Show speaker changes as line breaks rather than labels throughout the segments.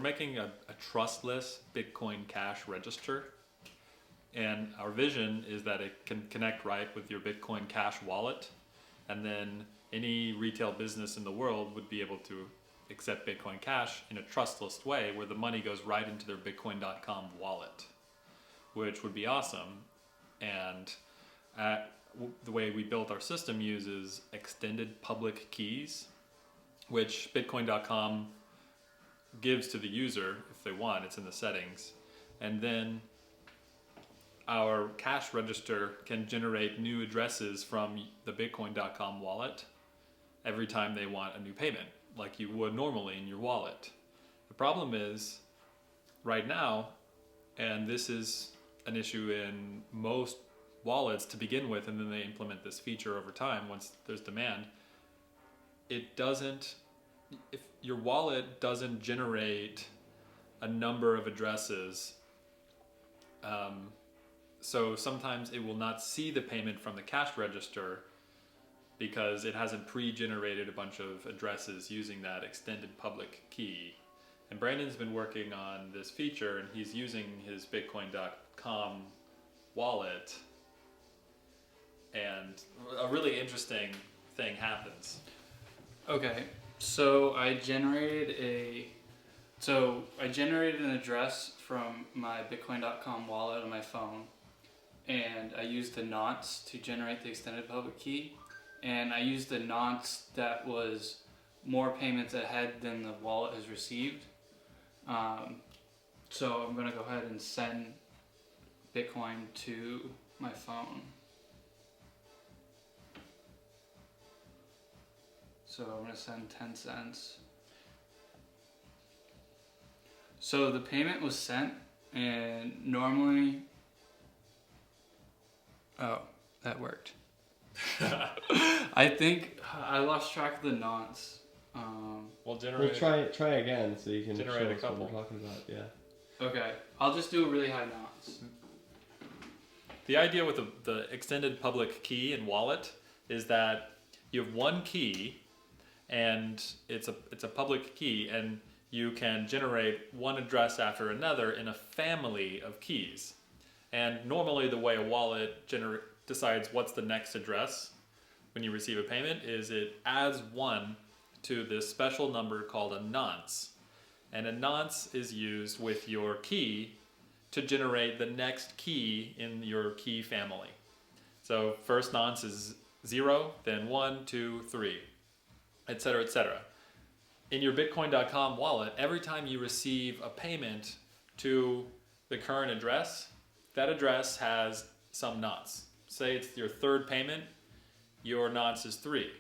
making a trustless Bitcoin Cash register. And our vision is that it can connect right with your Bitcoin Cash wallet. And then any retail business in the world would be able to accept Bitcoin Cash in a trustless way where the money goes right into their Bitcoin.com wallet, which would be awesome. And the way we built our system uses extended public keys, which Bitcoin.com gives to the user if they want. It's in the settings. And then our cash register can generate new addresses from the Bitcoin.com wallet every time they want a new payment, like you would normally in your wallet. The problem is, right now, and this is an issue in most wallets to begin with, and then they implement this feature over time once there's demand, if your wallet doesn't generate a number of addresses, so sometimes it will not see the payment from the cash register because it hasn't pre-generated a bunch of addresses using that extended public key. And Brandon's been working on this feature, and he's using his Bitcoin.com wallet, and a really interesting thing happens.
Okay, so I generated an address from my Bitcoin.com wallet on my phone, and I used the nonce to generate the extended public key, and I used the nonce that was more payments ahead than the wallet has received. So I'm gonna go ahead and send Bitcoin to my phone. So I'm gonna send 10 cents. So the payment was sent, and normally, oh, that worked. I think I lost track of the nonce.
We'll
try again so you can
generate
show
a
us
couple.
what we're talking about. Yeah.
Okay, I'll just do a really high nonce.
The idea with the extended public key and wallet is that you have one key, and it's a public key, and you can generate one address after another in a family of keys. And normally the way a wallet decides what's the next address when you receive a payment is it adds one to this special number called a nonce. And a nonce is used with your key to generate the next key in your key family. So first nonce is 0, then 1, 2, 3, etc., etc. In your Bitcoin.com wallet, every time you receive a payment to the current address, that address has some nonce. Say it's your third payment, your nonce is 3.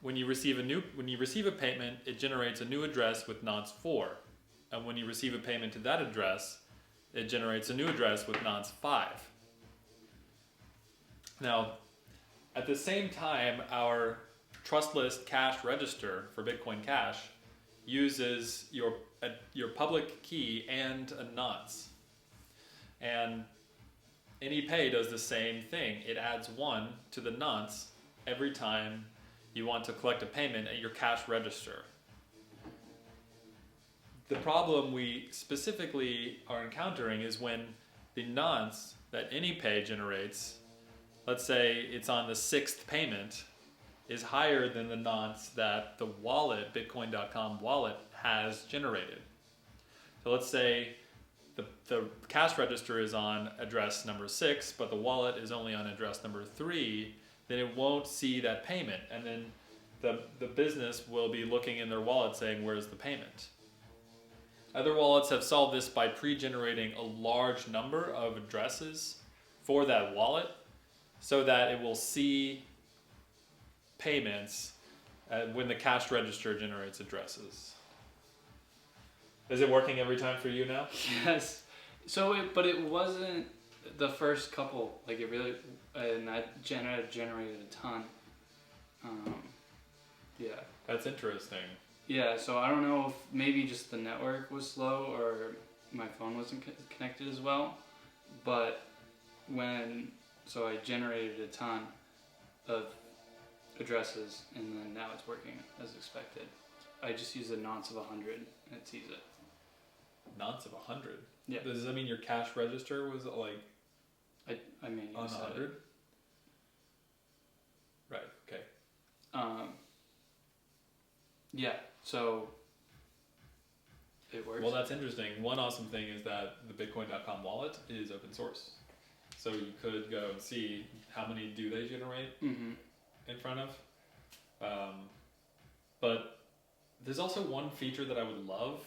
When you receive a payment, it generates a new address with nonce 4. And when you receive a payment to that address, it generates a new address with nonce 5. Now, at the same time, our trustless cash register for Bitcoin Cash uses your public key and a nonce. And AnyPay does the same thing. It adds 1 to the nonce every time you want to collect a payment at your cash register. The problem we specifically are encountering is when the nonce that AnyPay generates, let's say it's on the 6th payment, is higher than the nonce that the wallet, Bitcoin.com wallet, has generated. So let's say the cash register is on address number 6, but the wallet is only on address number 3, then it won't see that payment. And then the business will be looking in their wallet saying, where's the payment? Other wallets have solved this by pre-generating a large number of addresses for that wallet so that it will see payments when the cash register generates addresses. Is it working every time for you now?
Yes. So, but it wasn't the first couple. Like it really, and that generated a ton. Yeah.
That's interesting.
Yeah. So I don't know if maybe just the network was slow or my phone wasn't connected as well, but so I generated a ton of addresses, and then now it's working as expected. I just use a nonce of 100 and it sees it.
nonce of 100.
Yeah.
Does that mean your cash register was like
I mean, you
on
said
100?
it.
Right. Okay.
Yeah. So it works.
Well, that's interesting. One awesome thing is that the Bitcoin.com wallet is open source, so you could go and see how many do they generate
Mm-hmm.
in front of. But there's also one feature that I would love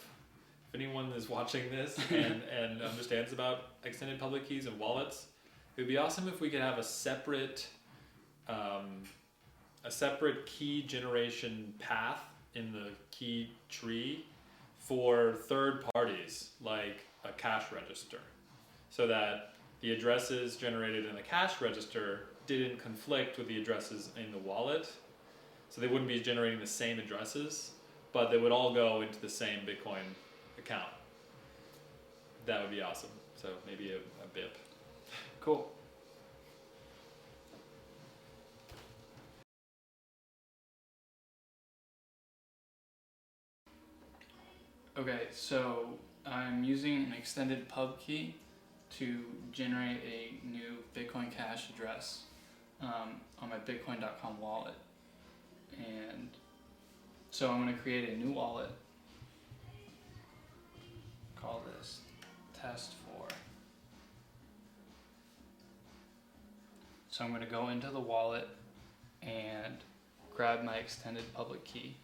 if anyone is watching this and understands about extended public keys and wallets. It would be awesome if we could have a separate key generation path in the key tree for third parties, like a cash register, so that the addresses generated in the cash register didn't conflict with the addresses in the wallet. So they wouldn't be generating the same addresses, but they would all go into the same Bitcoin account. That would be awesome. So maybe a BIP.
Cool. Okay, so I'm using an extended pub key to generate a new Bitcoin Cash address on my Bitcoin.com wallet. And so I'm going to create a new wallet. Call this test4. So I'm going to go into the wallet and grab my extended public key.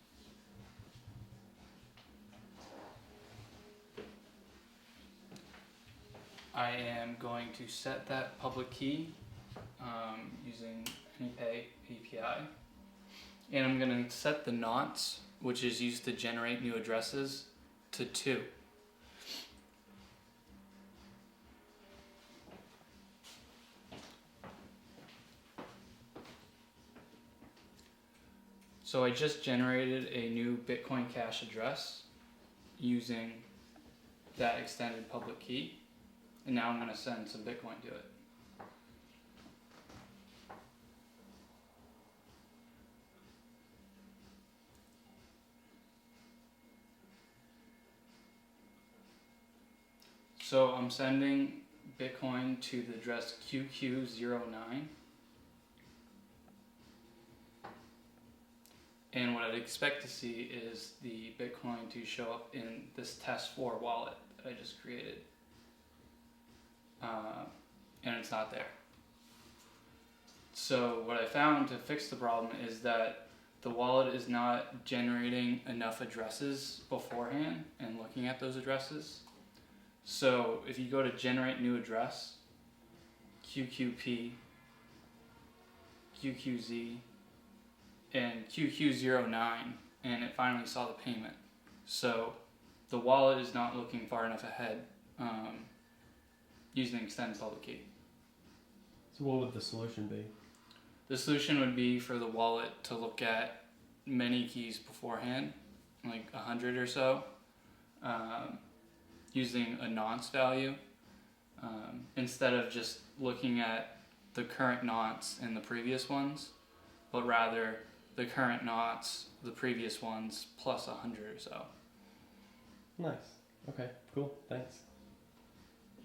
I am going to set that public key using AnyPay API. And I'm going to set the nonce, which is used to generate new addresses, to 2. So I just generated a new Bitcoin Cash address using that extended public key. And now I'm going to send some Bitcoin to it. So I'm sending Bitcoin to the address QQ09. And what I'd expect to see is the Bitcoin to show up in this test4 wallet that I just created. And it's not there. So what I found to fix the problem is that the wallet is not generating enough addresses beforehand and looking at those addresses. So if you go to generate new address, QQP, QQZ, and QQ09, and it finally saw the payment. So the wallet is not looking far enough ahead using the extended public key.
So what would the solution be?
The solution would be for the wallet to look at many keys beforehand, like 100 or so, using a nonce value, instead of just looking at the current nonce and the previous ones, but rather the current nonce, the previous ones, plus 100 or so.
Nice. Okay, cool. Thanks.